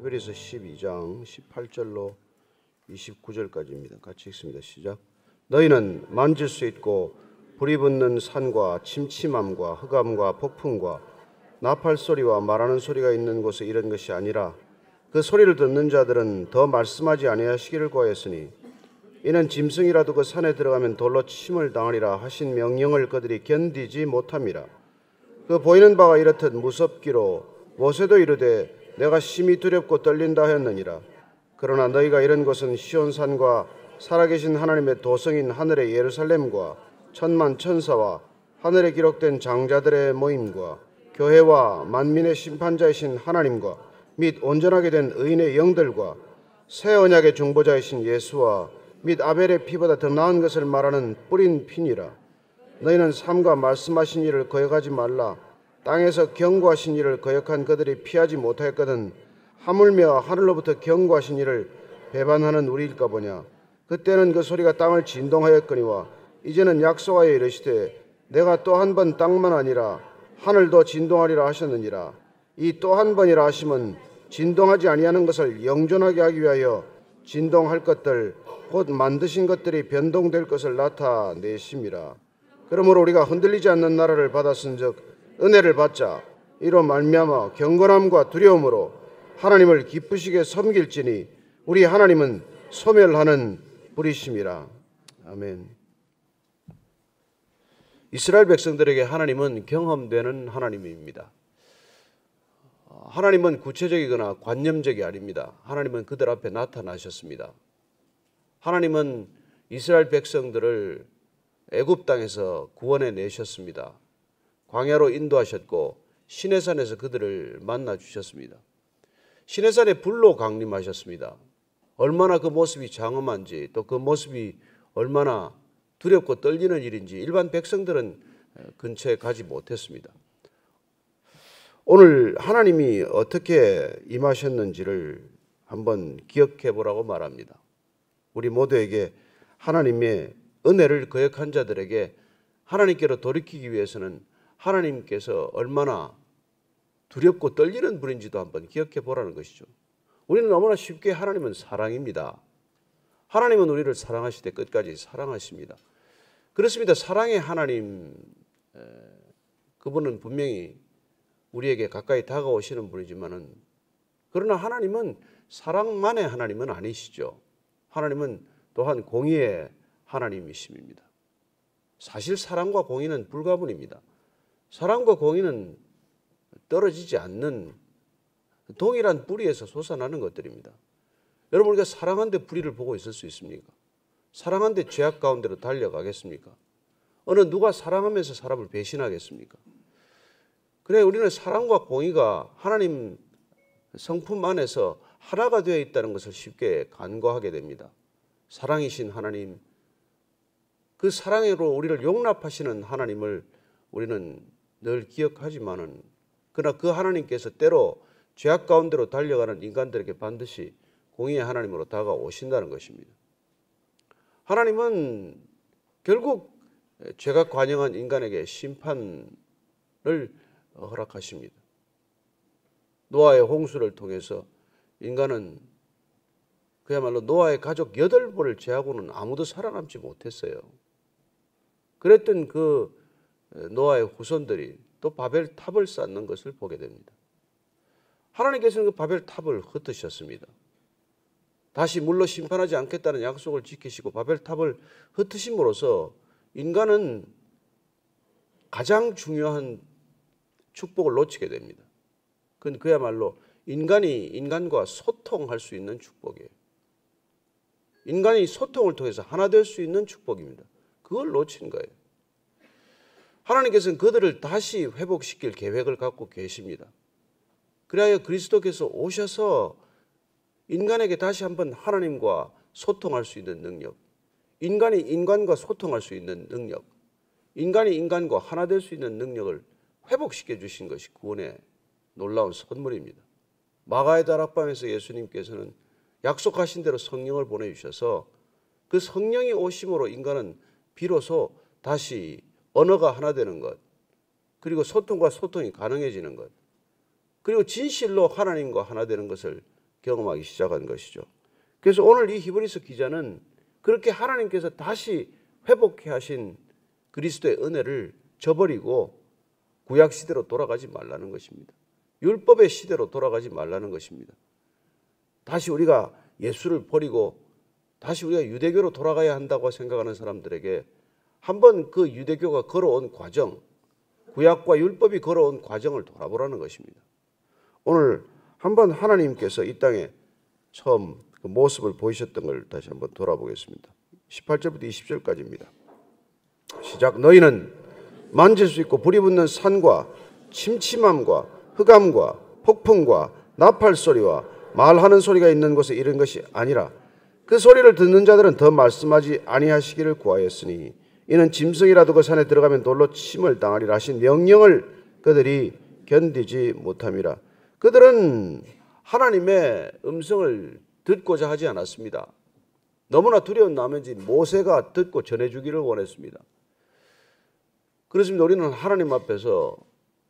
히브리서 12장 18절로 29절까지입니다. 같이 읽습니다. 시작. 너희는 만질 수 있고 불이 붙는 산과 침침함과 흑암과 폭풍과 나팔 소리와 말하는 소리가 있는 곳에 이런 것이 아니라 그 소리를 듣는 자들은 더 말씀하지 아니하시기를 구하였으니 이는 짐승이라도 그 산에 들어가면 돌로 침을 당하리라 하신 명령을 그들이 견디지 못함이라. 그 보이는 바가 이렇듯 무섭기로 모세도 이르되 내가 심히 두렵고 떨린다 하였느니라. 그러나 너희가 이런 것은 시온산과 살아계신 하나님의 도성인 하늘의 예루살렘과 천만 천사와 하늘에 기록된 장자들의 모임과 교회와 만민의 심판자이신 하나님과 및 온전하게 된 의인의 영들과 새 언약의 중보자이신 예수와 및 아벨의 피보다 더 나은 것을 말하는 뿌린 피니라. 너희는 삼가 말씀하신 일을 거역하지 말라. 땅에서 경고하신 일을 거역한 그들이 피하지 못하였거든 하물며 하늘로부터 경고하신 일을 배반하는 우리일까 보냐. 그때는 그 소리가 땅을 진동하였거니와 이제는 약속하여 이르시되 내가 또 한 번 땅만 아니라 하늘도 진동하리라 하셨느니라. 이 또 한 번이라 하심은 진동하지 아니하는 것을 영존하게 하기 위하여 진동할 것들 곧 만드신 것들이 변동될 것을 나타내심이라. 그러므로 우리가 흔들리지 않는 나라를 받았은즉 은혜를 받자. 이로 말미암아 경건함과 두려움으로 하나님을 기쁘시게 섬길지니 우리 하나님은 소멸하는 불이심이라. 아멘. 이스라엘 백성들에게 하나님은 경험되는 하나님입니다. 하나님은 구체적이거나 관념적이 아닙니다. 하나님은 그들 앞에 나타나셨습니다. 하나님은 이스라엘 백성들을 애굽 땅에서 구원해 내셨습니다. 광야로 인도하셨고 시내산에서 그들을 만나 주셨습니다. 시내산에 불로 강림하셨습니다. 얼마나 그 모습이 장엄한지 또 그 모습이 얼마나 두렵고 떨리는 일인지 일반 백성들은 근처에 가지 못했습니다. 오늘 하나님이 어떻게 임하셨는지를 한번 기억해 보라고 말합니다. 우리 모두에게 하나님의 은혜를 거역한 자들에게 하나님께로 돌이키기 위해서는 하나님께서 얼마나 두렵고 떨리는 분인지도 한번 기억해 보라는 것이죠. 우리는 너무나 쉽게 하나님은 사랑입니다. 하나님은 우리를 사랑하실 때 끝까지 사랑하십니다. 그렇습니다. 사랑의 하나님, 그분은 분명히 우리에게 가까이 다가오시는 분이지만은 그러나 하나님은 사랑만의 하나님은 아니시죠. 하나님은 또한 공의의 하나님이십니다. 사실 사랑과 공의는 불가분입니다. 사랑과 공의는 떨어지지 않는 동일한 뿌리에서 솟아나는 것들입니다. 여러분, 우리가 사랑한데 불의를 보고 있을 수 있습니까? 사랑한데 죄악 가운데로 달려가겠습니까? 어느 누가 사랑하면서 사람을 배신하겠습니까? 그래, 우리는 사랑과 공의가 하나님 성품 안에서 하나가 되어 있다는 것을 쉽게 간과하게 됩니다. 사랑이신 하나님, 그 사랑으로 우리를 용납하시는 하나님을 우리는 늘 기억하지만은 그러나 그 하나님께서 때로 죄악 가운데로 달려가는 인간들에게 반드시 공의의 하나님으로 다가오신다는 것입니다. 하나님은 결국 죄가 관영한 인간에게 심판을 허락하십니다. 노아의 홍수를 통해서 인간은 그야말로 노아의 가족 8벌을 제하고는 아무도 살아남지 못했어요. 그랬던 그 노아의 후손들이 또 바벨탑을 쌓는 것을 보게 됩니다. 하나님께서는 그 바벨탑을 흩으셨습니다. 다시 물로 심판하지 않겠다는 약속을 지키시고 바벨탑을 흩으심으로써 인간은 가장 중요한 축복을 놓치게 됩니다. 그건 그야말로 인간이 인간과 소통할 수 있는 축복이에요. 인간이 소통을 통해서 하나 될 수 있는 축복입니다. 그걸 놓친 거예요. 하나님께서는 그들을 다시 회복시킬 계획을 갖고 계십니다. 그래야 그리스도께서 오셔서 인간에게 다시 한번 하나님과 소통할 수 있는 능력, 인간이 인간과 소통할 수 있는 능력, 인간이 인간과 하나 될 수 있는 능력을 회복시켜 주신 것이 구원의 놀라운 선물입니다. 마가의 다락방에서 예수님께서는 약속하신 대로 성령을 보내주셔서 그 성령이 오심으로 인간은 비로소 다시 언어가 하나 되는 것, 그리고 소통과 소통이 가능해지는 것, 그리고 진실로 하나님과 하나 되는 것을 경험하기 시작한 것이죠. 그래서 오늘 이 히브리서 기자는 그렇게 하나님께서 다시 회복해 하신 그리스도의 은혜를 저버리고 구약 시대로 돌아가지 말라는 것입니다. 율법의 시대로 돌아가지 말라는 것입니다. 다시 우리가 예수를 버리고 다시 우리가 유대교로 돌아가야 한다고 생각하는 사람들에게 한번 그 유대교가 걸어온 과정, 구약과 율법이 걸어온 과정을 돌아보라는 것입니다. 오늘 한번 하나님께서 이 땅에 처음 그 모습을 보이셨던 걸 다시 한번 돌아보겠습니다. 18절부터 20절까지입니다. 시작. 너희는 만질 수 있고 불이 붙는 산과 침침함과 흑암과 폭풍과 나팔 소리와 말하는 소리가 있는 곳에 이른 것이 아니라 그 소리를 듣는 자들은 더 말씀하지 아니하시기를 구하였으니 이는 짐승이라도 그 산에 들어가면 돌로 침을 당하리라 하신 명령을 그들이 견디지 못함이라. 그들은 하나님의 음성을 듣고자 하지 않았습니다. 너무나 두려운 나머지 모세가 듣고 전해주기를 원했습니다. 그렇습니다. 우리는 하나님 앞에서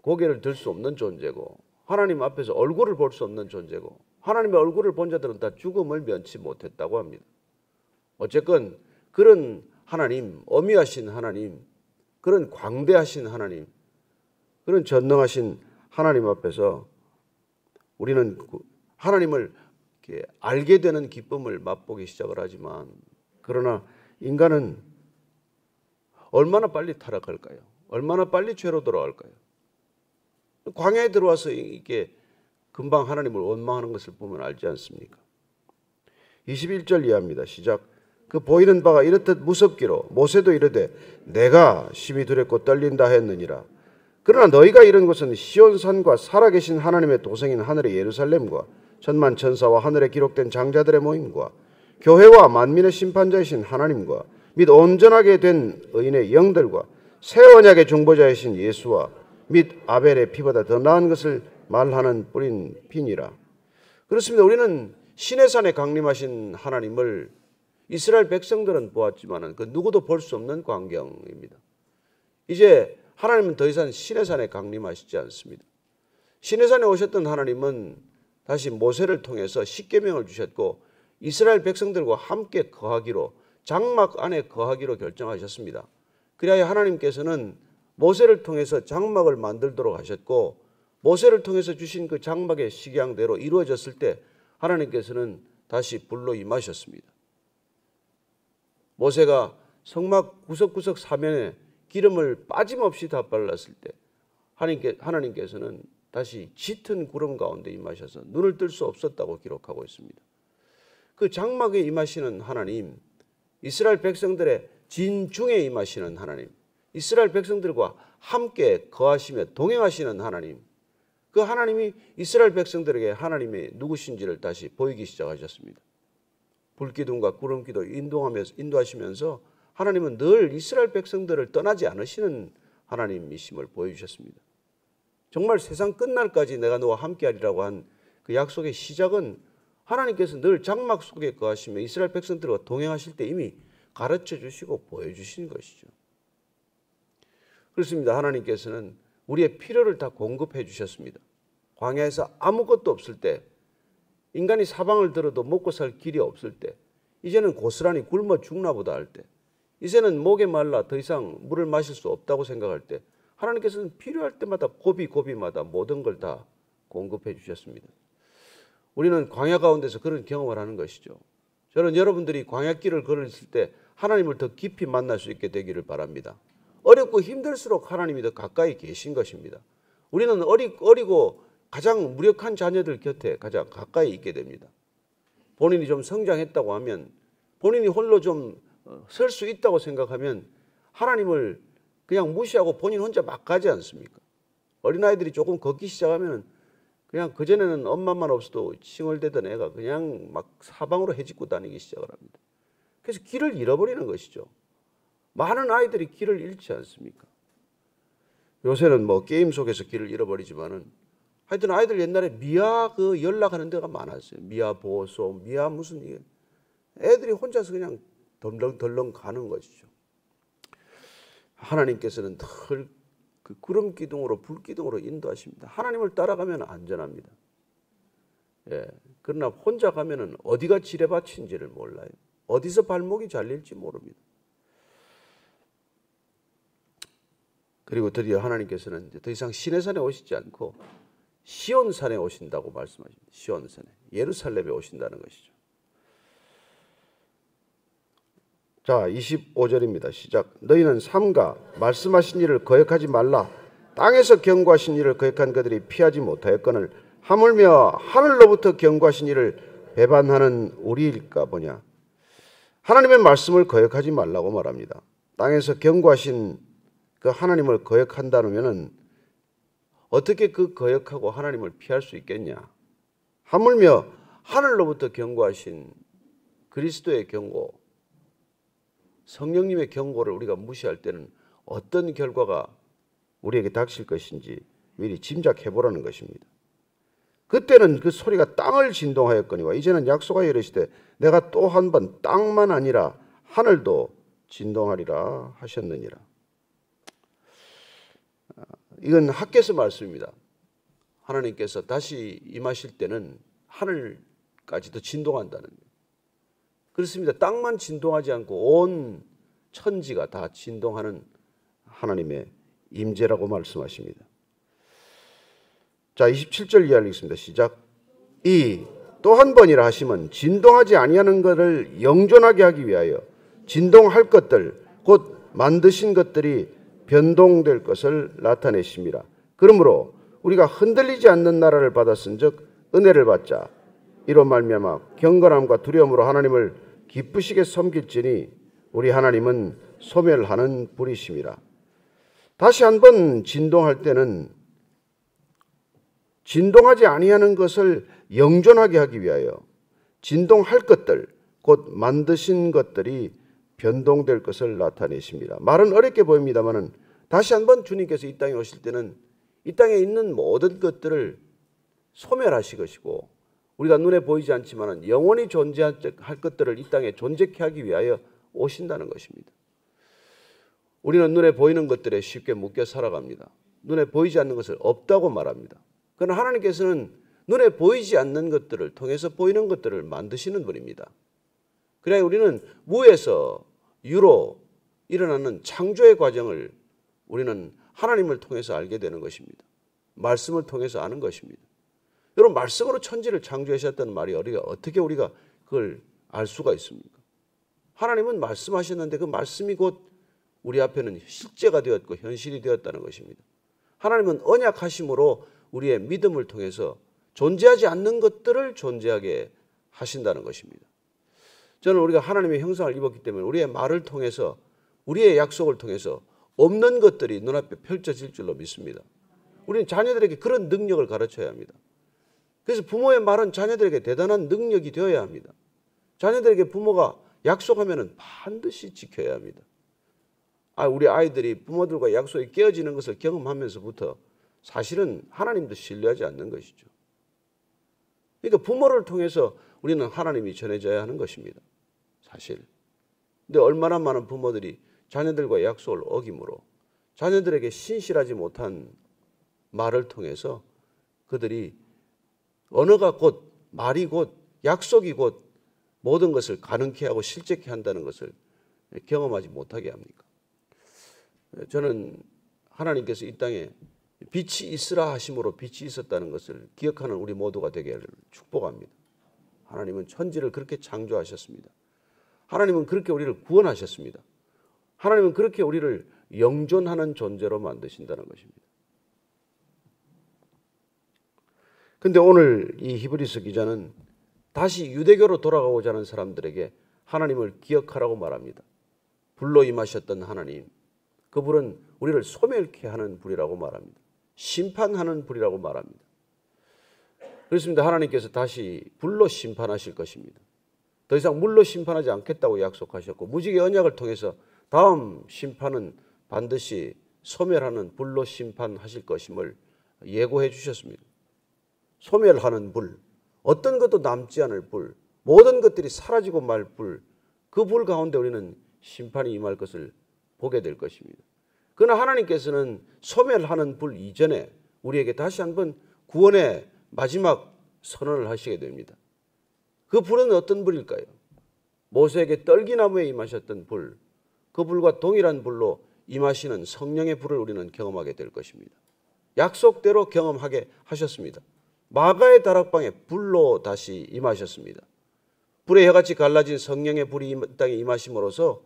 고개를 들 수 없는 존재고 하나님 앞에서 얼굴을 볼 수 없는 존재고 하나님의 얼굴을 본 자들은 다 죽음을 면치 못했다고 합니다. 어쨌건 그런 하나님, 어미하신 하나님, 그런 광대하신 하나님, 그런 전능하신 하나님 앞에서 우리는 하나님을 이렇게 알게 되는 기쁨을 맛보기 시작을 하지만 그러나 인간은 얼마나 빨리 타락할까요? 얼마나 빨리 죄로 돌아갈까요? 광야에 들어와서 이게 금방 하나님을 원망하는 것을 보면 알지 않습니까? 21절 이하입니다. 시작. 그 보이는 바가 이렇듯 무섭기로 모세도 이르되 내가 심히 두렵고 떨린다 했느니라. 그러나 너희가 이른 곳은 시온산과 살아계신 하나님의 도성인 하늘의 예루살렘과 천만 천사와 하늘에 기록된 장자들의 모임과 교회와 만민의 심판자이신 하나님과 및 온전하게 된 의인의 영들과 새 언약의 중보자이신 예수와 및 아벨의 피보다 더 나은 것을 말하는 뿌린 피니라. 그렇습니다. 우리는 시내산에 강림하신 하나님을 이스라엘 백성들은 보았지만 그 누구도 볼 수 없는 광경입니다. 이제 하나님은 더 이상 시내산에 강림하시지 않습니다. 시내산에 오셨던 하나님은 다시 모세를 통해서 십계명을 주셨고 이스라엘 백성들과 함께 거하기로 장막 안에 거하기로 결정하셨습니다. 그리하여 하나님께서는 모세를 통해서 장막을 만들도록 하셨고 모세를 통해서 주신 그 장막의 식양대로 이루어졌을 때 하나님께서는 다시 불로 임하셨습니다. 모세가 성막 구석구석 사면에 기름을 빠짐없이 다 발랐을 때 하나님께서는 다시 짙은 구름 가운데 임하셔서 눈을 뜰 수 없었다고 기록하고 있습니다. 그 장막에 임하시는 하나님, 이스라엘 백성들의 진중에 임하시는 하나님, 이스라엘 백성들과 함께 거하시며 동행하시는 하나님, 그 하나님이 이스라엘 백성들에게 하나님의 누구신지를 다시 보이기 시작하셨습니다. 불기둥과 구름기도 인도하시면서 하나님은 늘 이스라엘 백성들을 떠나지 않으시는 하나님이심을 보여주셨습니다. 정말 세상 끝날까지 내가 너와 함께하리라고 한 그 약속의 시작은 하나님께서 늘 장막 속에 거하시며 이스라엘 백성들과 동행하실 때 이미 가르쳐 주시고 보여주신 것이죠. 그렇습니다. 하나님께서는 우리의 필요를 다 공급해 주셨습니다. 광야에서 아무것도 없을 때, 인간이 사방을 들어도 먹고 살 길이 없을 때, 이제는 고스란히 굶어 죽나 보다 할 때, 이제는 목에 말라 더 이상 물을 마실 수 없다고 생각할 때 하나님께서는 필요할 때마다 고비고비마다 모든 걸 다 공급해 주셨습니다. 우리는 광야 가운데서 그런 경험을 하는 것이죠. 저는 여러분들이 광야길을 걸었을 때 하나님을 더 깊이 만날 수 있게 되기를 바랍니다. 어렵고 힘들수록 하나님이 더 가까이 계신 것입니다. 우리는 어리고 가장 무력한 자녀들 곁에 가장 가까이 있게 됩니다. 본인이 좀 성장했다고 하면, 본인이 홀로 좀 설 수 있다고 생각하면 하나님을 그냥 무시하고 본인 혼자 막 가지 않습니까? 어린아이들이 조금 걷기 시작하면 그냥 그전에는 엄마만 없어도 칭얼대던 애가 그냥 막 사방으로 헤집고 다니기 시작을 합니다. 그래서 길을 잃어버리는 것이죠. 많은 아이들이 길을 잃지 않습니까? 요새는 뭐 게임 속에서 길을 잃어버리지만은 하여튼 아이들 옛날에 미아 그 연락하는 데가 많았어요. 미아 보소, 미아 무슨 이게 애들이 혼자서 그냥 덜렁덜렁 가는 것이죠. 하나님께서는 늘 그 구름 기둥으로 불 기둥으로 인도하십니다. 하나님을 따라가면 안전합니다. 예. 그러나 혼자 가면은 어디가 지뢰밭인지를 몰라요. 어디서 발목이 잘릴지 모릅니다. 그리고 드디어 하나님께서는 이제 더 이상 시내산에 오시지 않고 시온산에 오신다고 말씀하십니다. 시온산에, 예루살렘에 오신다는 것이죠. 자, 25절입니다. 시작. 너희는 삼가 말씀하신 일을 거역하지 말라. 땅에서 경고하신 일을 거역한 그들이 피하지 못하였거늘 하물며 하늘로부터 경고하신 일을 배반하는 우리일까 보냐. 하나님의 말씀을 거역하지 말라고 말합니다. 땅에서 경고하신 그 하나님을 거역한다면은 어떻게 그 거역하고 하나님을 피할 수 있겠냐. 하물며 하늘로부터 경고하신 그리스도의 경고, 성령님의 경고를 우리가 무시할 때는 어떤 결과가 우리에게 닥칠 것인지 미리 짐작해 보라는 것입니다. 그때는 그 소리가 땅을 진동하였거니와 이제는 약속하여 이르시되 내가 또 한 번 땅만 아니라 하늘도 진동하리라 하셨느니라. 이건 학개서 말씀입니다. 하나님께서 다시 임하실 때는 하늘까지도 진동한다는 거예요. 그렇습니다. 땅만 진동하지 않고 온 천지가 다 진동하는 하나님의 임재라고 말씀하십니다. 자, 27절 이해하겠습니다. 시작. 이 또 한 번이라 하시면 진동하지 아니하는 것을 영존하게 하기 위하여 진동할 것들 곧 만드신 것들이 변동될 것을 나타내심이라. 그러므로 우리가 흔들리지 않는 나라를 받았은즉 은혜를 받자. 이로 말미암아 경건함과 두려움으로 하나님을 기쁘시게 섬길지니 우리 하나님은 소멸하는 불이심이라. 다시 한번 진동할 때는 진동하지 아니하는 것을 영존하게 하기 위하여 진동할 것들 곧 만드신 것들이 변동될 것을 나타내십니다. 말은 어렵게 보입니다만은 다시 한번 주님께서 이 땅에 오실 때는 이 땅에 있는 모든 것들을 소멸하실 것이고 우리가 눈에 보이지 않지만 영원히 존재할 것들을 이 땅에 존재케 하기 위하여 오신다는 것입니다. 우리는 눈에 보이는 것들에 쉽게 묶여 살아갑니다. 눈에 보이지 않는 것을 없다고 말합니다. 그러나 하나님께서는 눈에 보이지 않는 것들을 통해서 보이는 것들을 만드시는 분입니다. 그래야 우리는 무에서 유로 일어나는 창조의 과정을 우리는 하나님을 통해서 알게 되는 것입니다. 말씀을 통해서 아는 것입니다. 여러분, 말씀으로 천지를 창조하셨다는 말이 어떻게 우리가 그걸 알 수가 있습니까? 하나님은 말씀하셨는데 그 말씀이 곧 우리 앞에는 실제가 되었고 현실이 되었다는 것입니다. 하나님은 언약하심으로 우리의 믿음을 통해서 존재하지 않는 것들을 존재하게 하신다는 것입니다. 저는 우리가 하나님의 형상을 입었기 때문에 우리의 말을 통해서 우리의 약속을 통해서 없는 것들이 눈앞에 펼쳐질 줄로 믿습니다. 우리는 자녀들에게 그런 능력을 가르쳐야 합니다. 그래서 부모의 말은 자녀들에게 대단한 능력이 되어야 합니다. 자녀들에게 부모가 약속하면 반드시 지켜야 합니다. 우리 아이들이 부모들과 약속이 깨어지는 것을 경험하면서부터 사실은 하나님도 신뢰하지 않는 것이죠. 그러니까 부모를 통해서 우리는 하나님이 전해져야 하는 것입니다. 사실. 근데 얼마나 많은 부모들이 자녀들과의 약속을 어김으로 자녀들에게 신실하지 못한 말을 통해서 그들이 언어가 곧 말이 곧 약속이 곧 모든 것을 가능케 하고 실제케 한다는 것을 경험하지 못하게 합니까? 저는 하나님께서 이 땅에 빛이 있으라 하심으로 빛이 있었다는 것을 기억하는 우리 모두가 되기를 축복합니다. 하나님은 천지를 그렇게 창조하셨습니다. 하나님은 그렇게 우리를 구원하셨습니다. 하나님은 그렇게 우리를 영존하는 존재로 만드신다는 것입니다. 그런데 오늘 이 히브리서 기자는 다시 유대교로 돌아가고자 하는 사람들에게 하나님을 기억하라고 말합니다. 불로 임하셨던 하나님, 그 불은 우리를 소멸케 하는 불이라고 말합니다. 심판하는 불이라고 말합니다. 그렇습니다. 하나님께서 다시 불로 심판하실 것입니다. 더 이상 물로 심판하지 않겠다고 약속하셨고 무지개 언약을 통해서 다음 심판은 반드시 소멸하는 불로 심판하실 것임을 예고해 주셨습니다. 소멸하는 불, 어떤 것도 남지 않을 불, 모든 것들이 사라지고 말 불, 그 불 가운데 우리는 심판이 임할 것을 보게 될 것입니다. 그러나 하나님께서는 소멸하는 불 이전에 우리에게 다시 한번 구원의 마지막 선언을 하시게 됩니다. 그 불은 어떤 불일까요? 모세에게 떨기나무에 임하셨던 불, 그 불과 동일한 불로 임하시는 성령의 불을 우리는 경험하게 될 것입니다. 약속대로 경험하게 하셨습니다. 마가의 다락방에 불로 다시 임하셨습니다. 불의 혀같이 갈라진 성령의 불이 이 땅에 임하심으로써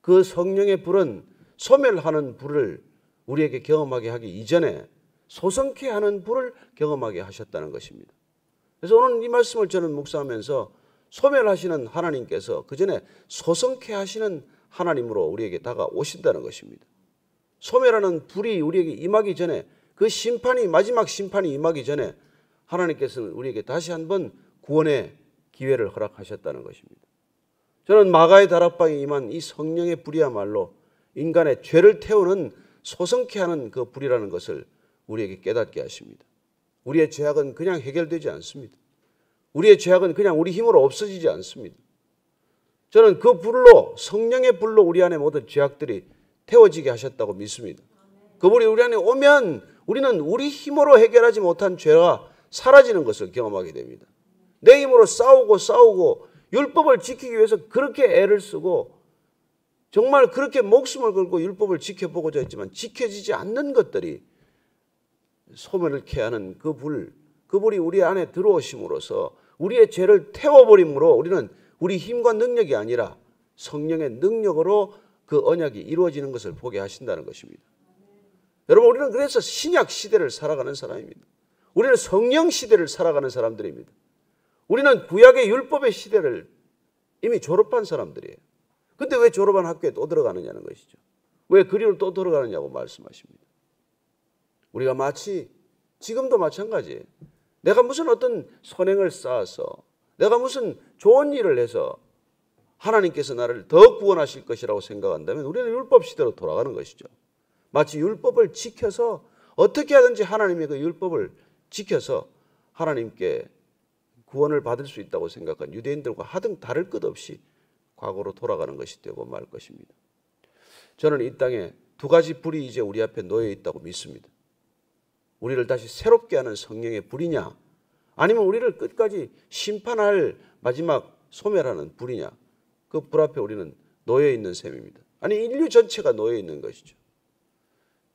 그 성령의 불은 소멸하는 불을 우리에게 경험하게 하기 이전에 소성케 하는 불을 경험하게 하셨다는 것입니다. 그래서 오늘 이 말씀을 저는 묵상하면서 소멸하시는 하나님께서 그 전에 소성케 하시는 하나님으로 우리에게 다가오신다는 것입니다. 소멸하는 불이 우리에게 임하기 전에 그 심판이 마지막 심판이 임하기 전에 하나님께서는 우리에게 다시 한번 구원의 기회를 허락하셨다는 것입니다. 저는 마가의 다락방에 임한 이 성령의 불이야말로 인간의 죄를 태우는 소성케 하는 그 불이라는 것을 우리에게 깨닫게 하십니다. 우리의 죄악은 그냥 해결되지 않습니다. 우리의 죄악은 그냥 우리 힘으로 없어지지 않습니다. 저는 그 불로 성령의 불로 우리 안에 모든 죄악들이 태워지게 하셨다고 믿습니다. 그 불이 우리 안에 오면 우리는 우리 힘으로 해결하지 못한 죄가 사라지는 것을 경험하게 됩니다. 내 힘으로 싸우고 율법을 지키기 위해서 그렇게 애를 쓰고 정말 그렇게 목숨을 걸고 율법을 지켜보고자 했지만 지켜지지 않는 것들이 소멸케 하는 그 불이 우리 안에 들어오심으로써 우리의 죄를 태워버림으로 우리는 우리 힘과 능력이 아니라 성령의 능력으로 그 언약이 이루어지는 것을 보게 하신다는 것입니다. 여러분, 우리는 그래서 신약 시대를 살아가는 사람입니다. 우리는 성령 시대를 살아가는 사람들입니다. 우리는 구약의 율법의 시대를 이미 졸업한 사람들이에요. 근데 왜 졸업한 학교에 또 들어가느냐는 것이죠. 왜 그리로 또 들어가느냐고 말씀하십니다. 우리가 마치 지금도 마찬가지예요. 내가 무슨 어떤 선행을 쌓아서 내가 무슨 좋은 일을 해서 하나님께서 나를 더 구원하실 것이라고 생각한다면 우리는 율법 시대로 돌아가는 것이죠. 마치 율법을 지켜서 어떻게 하든지 하나님의 그 율법을 지켜서 하나님께 구원을 받을 수 있다고 생각한 유대인들과 하등 다를 것 없이 과거로 돌아가는 것이 되고 말 것입니다. 저는 이 땅에 두 가지 불이 이제 우리 앞에 놓여 있다고 믿습니다. 우리를 다시 새롭게 하는 성령의 불이냐, 아니면 우리를 끝까지 심판할 마지막 소멸하는 불이냐, 그 불 앞에 우리는 놓여 있는 셈입니다. 아니, 인류 전체가 놓여 있는 것이죠.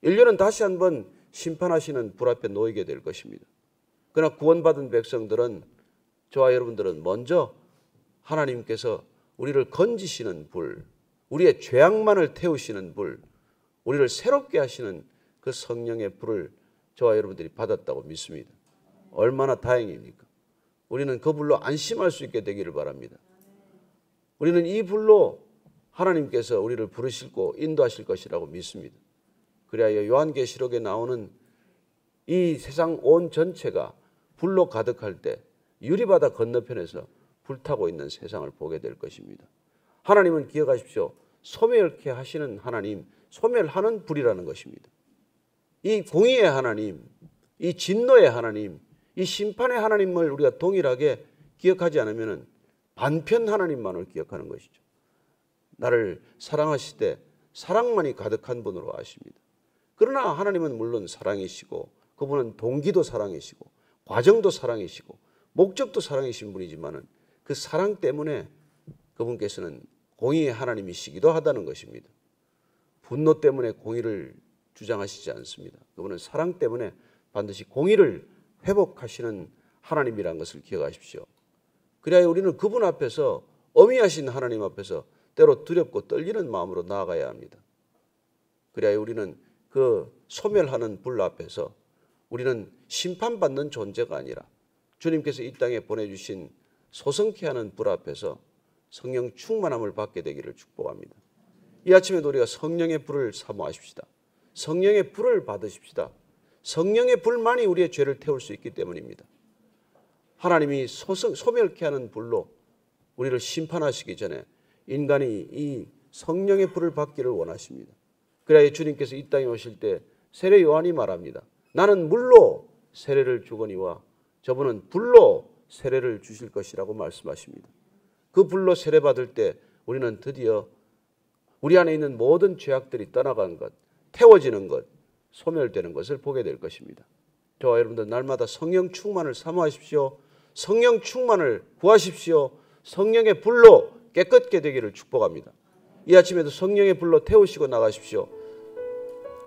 인류는 다시 한번 심판하시는 불 앞에 놓이게 될 것입니다. 그러나 구원받은 백성들은, 저와 여러분들은 먼저 하나님께서 우리를 건지시는 불, 우리의 죄악만을 태우시는 불, 우리를 새롭게 하시는 그 성령의 불을 저와 여러분들이 받았다고 믿습니다. 얼마나 다행입니까? 우리는 그 불로 안심할 수 있게 되기를 바랍니다. 우리는 이 불로 하나님께서 우리를 부르시고 인도하실 것이라고 믿습니다. 그래야 요한계시록에 나오는 이 세상 온 전체가 불로 가득할 때 유리바다 건너편에서 불타고 있는 세상을 보게 될 것입니다. 하나님은 기억하십시오. 소멸케 하시는 하나님, 소멸하는 불이라는 것입니다. 이 공의의 하나님, 이 진노의 하나님, 이 심판의 하나님을 우리가 동일하게 기억하지 않으면 반편 하나님만을 기억하는 것이죠. 나를 사랑하시되 사랑만이 가득한 분으로 아십니다. 그러나 하나님은 물론 사랑이시고 그분은 동기도 사랑이시고 과정도 사랑이시고 목적도 사랑이신 분이지만은 그 사랑 때문에 그분께서는 공의의 하나님이시기도 하다는 것입니다. 분노 때문에 공의를 주장하시지 않습니다. 그분은 사랑 때문에 반드시 공의를 회복하시는 하나님이라는 것을 기억하십시오. 그래야 우리는 그분 앞에서, 어미하신 하나님 앞에서 때로 두렵고 떨리는 마음으로 나아가야 합니다. 그래야 우리는 그 소멸하는 불 앞에서 우리는 심판받는 존재가 아니라 주님께서 이 땅에 보내주신 소성케 하는 불 앞에서 성령 충만함을 받게 되기를 축복합니다. 이 아침에도 우리가 성령의 불을 사모하십시다. 성령의 불을 받으십시다. 성령의 불만이 우리의 죄를 태울 수 있기 때문입니다. 하나님이 소멸케 하는 불로 우리를 심판하시기 전에 인간이 이 성령의 불을 받기를 원하십니다. 그래야 주님께서 이 땅에 오실 때 세례 요한이 말합니다. 나는 물로 세례를 주거니와 저분은 불로 세례를 주실 것이라고 말씀하십니다. 그 불로 세례 받을 때 우리는 드디어 우리 안에 있는 모든 죄악들이 떠나간 것, 태워지는 것, 소멸되는 것을 보게 될 것입니다. 저와 여러분들 날마다 성령 충만을 사모하십시오. 성령 충만을 구하십시오. 성령의 불로 깨끗게 되기를 축복합니다. 이 아침에도 성령의 불로 태우시고 나가십시오.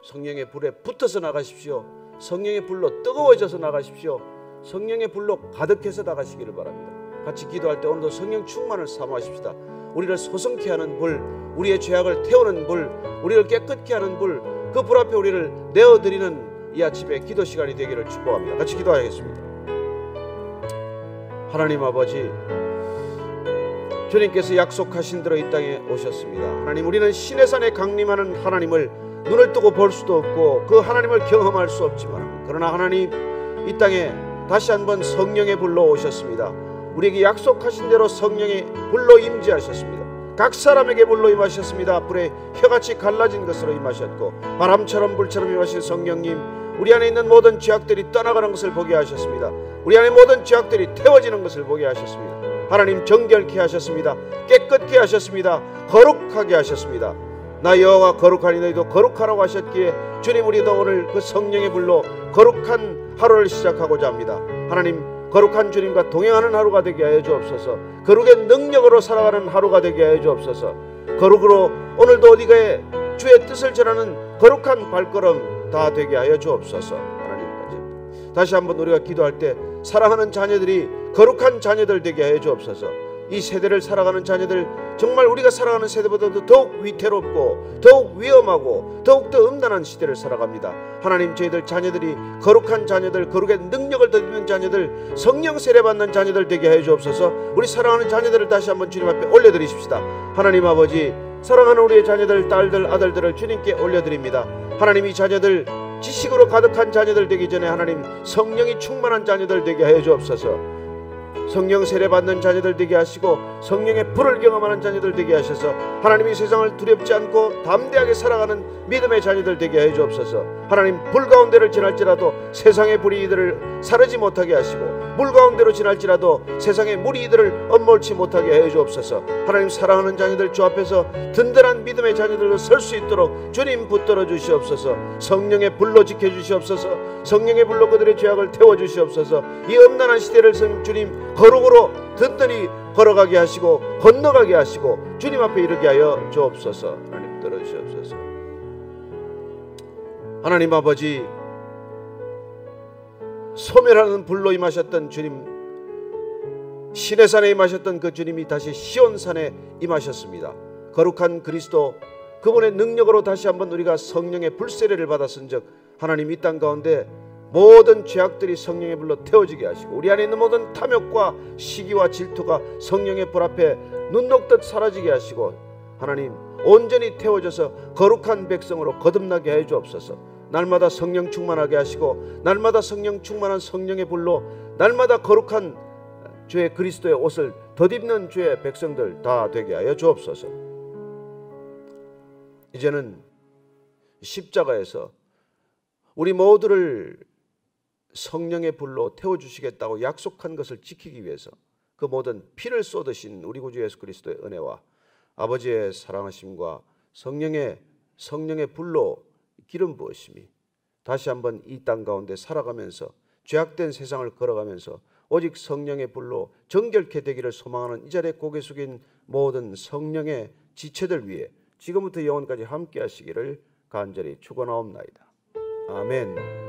성령의 불에 붙어서 나가십시오. 성령의 불로 뜨거워져서 나가십시오. 성령의 불로 가득해서 나가시기를 바랍니다. 같이 기도할 때 오늘도 성령 충만을 사모하십시다. 우리를 소성케 하는 불, 우리의 죄악을 태우는 불, 우리를 깨끗게 하는 불, 그 불 앞에 우리를 내어드리는 이 아침에 기도 시간이 되기를 축복합니다. 같이 기도하겠습니다. 하나님 아버지, 주님께서 약속하신 대로 이 땅에 오셨습니다. 하나님, 우리는 시내산에 강림하는 하나님을 눈을 뜨고 볼 수도 없고 그 하나님을 경험할 수 없지만, 그러나 하나님, 이 땅에 다시 한번 성령의 불로 오셨습니다. 우리에게 약속하신 대로 성령의 불로 임재하셨습니다. 각 사람에게 불로 임하셨습니다. 불에 혀같이 갈라진 것으로 임하셨고 바람처럼 불처럼 임하신 성령님, 우리 안에 있는 모든 죄악들이 떠나가는 것을 보게 하셨습니다. 우리 안에 모든 죄악들이 태워지는 것을 보게 하셨습니다. 하나님, 정결케 하셨습니다. 깨끗게 하셨습니다. 거룩하게 하셨습니다. 나 여호와가 거룩하니 너희도 거룩하라고 하셨기에 주님, 우리도 오늘 그 성령의 불로 거룩한 하루를 시작하고자 합니다. 하나님, 거룩한 주님과 동행하는 하루가 되게 하여 주옵소서. 거룩의 능력으로 살아가는 하루가 되게 하여 주옵소서. 거룩으로 오늘도 어디가에 주의 뜻을 전하는 거룩한 발걸음 다 되게 하여 주옵소서. 하나님, 다시 한번 우리가 기도할 때 사랑하는 자녀들이 거룩한 자녀들 되게 하여 주옵소서. 이 세대를 살아가는 자녀들, 정말 우리가 살아가는 세대보다도 더욱 위태롭고 더욱 위험하고 더욱더 음란한 시대를 살아갑니다. 하나님, 저희들 자녀들이 거룩한 자녀들, 거룩의 능력을 덧입는 자녀들, 성령 세례받는 자녀들 되게 해 주옵소서. 우리 사랑하는 자녀들을 다시 한번 주님 앞에 올려드리십시다. 하나님 아버지, 사랑하는 우리의 자녀들, 딸들, 아들들을 주님께 올려드립니다. 하나님, 이 자녀들 지식으로 가득한 자녀들 되기 전에 하나님, 성령이 충만한 자녀들 되게 해 주옵소서. 성령 세례받는 자녀들 되게 하시고 성령의 불을 경험하는 자녀들 되게 하셔서 하나님이 세상을 두렵지 않고 담대하게 살아가는 믿음의 자녀들 되게 해 주옵소서. 하나님, 불 가운데를 지날지라도 세상의 불이 이들을 사르지 못하게 하시고 물 가운데로 지날지라도 세상의 물이 이들을 엄몰치 못하게 해 주옵소서. 하나님, 사랑하는 자녀들 주 앞에서 든든한 믿음의 자녀들로 설 수 있도록 주님 붙들어 주시옵소서. 성령의 불로 지켜 주시옵소서. 성령의 불로 그들의 죄악을 태워 주시옵소서. 이 음란한 시대를 주님 거룩으로 든든히 걸어가게 하시고 건너가게 하시고 주님 앞에 이르게 하여 주옵소서. 하나님, 들어주시옵소서. 하나님 아버지, 소멸하는 불로 임하셨던 주님, 시내산에 임하셨던 그 주님이 다시 시온산에 임하셨습니다. 거룩한 그리스도, 그분의 능력으로 다시 한번 우리가 성령의 불세례를 받았은즉 하나님, 이 땅 가운데 모든 죄악들이 성령의 불로 태워지게 하시고 우리 안에 있는 모든 탐욕과 시기와 질투가 성령의 불 앞에 눈 녹듯 사라지게 하시고 하나님, 온전히 태워져서 거룩한 백성으로 거듭나게 해 주옵소서. 날마다 성령 충만하게 하시고 날마다 성령 충만한 성령의 불로 날마다 거룩한 주의 그리스도의 옷을 덧입는 주의 백성들 다 되게 하여 주옵소서. 이제는 십자가에서 우리 모두를 성령의 불로 태워주시겠다고 약속한 것을 지키기 위해서 그 모든 피를 쏟으신 우리 구주 예수 그리스도의 은혜와 아버지의 사랑하심과 성령의 불로 기름 부으심이 다시 한번 이 땅 가운데 살아가면서 죄악된 세상을 걸어가면서 오직 성령의 불로 정결케 되기를 소망하는 이 자리에 고개 숙인 모든 성령의 지체들 위해 지금부터 영원까지 함께 하시기를 간절히 축원하옵나이다. 아멘.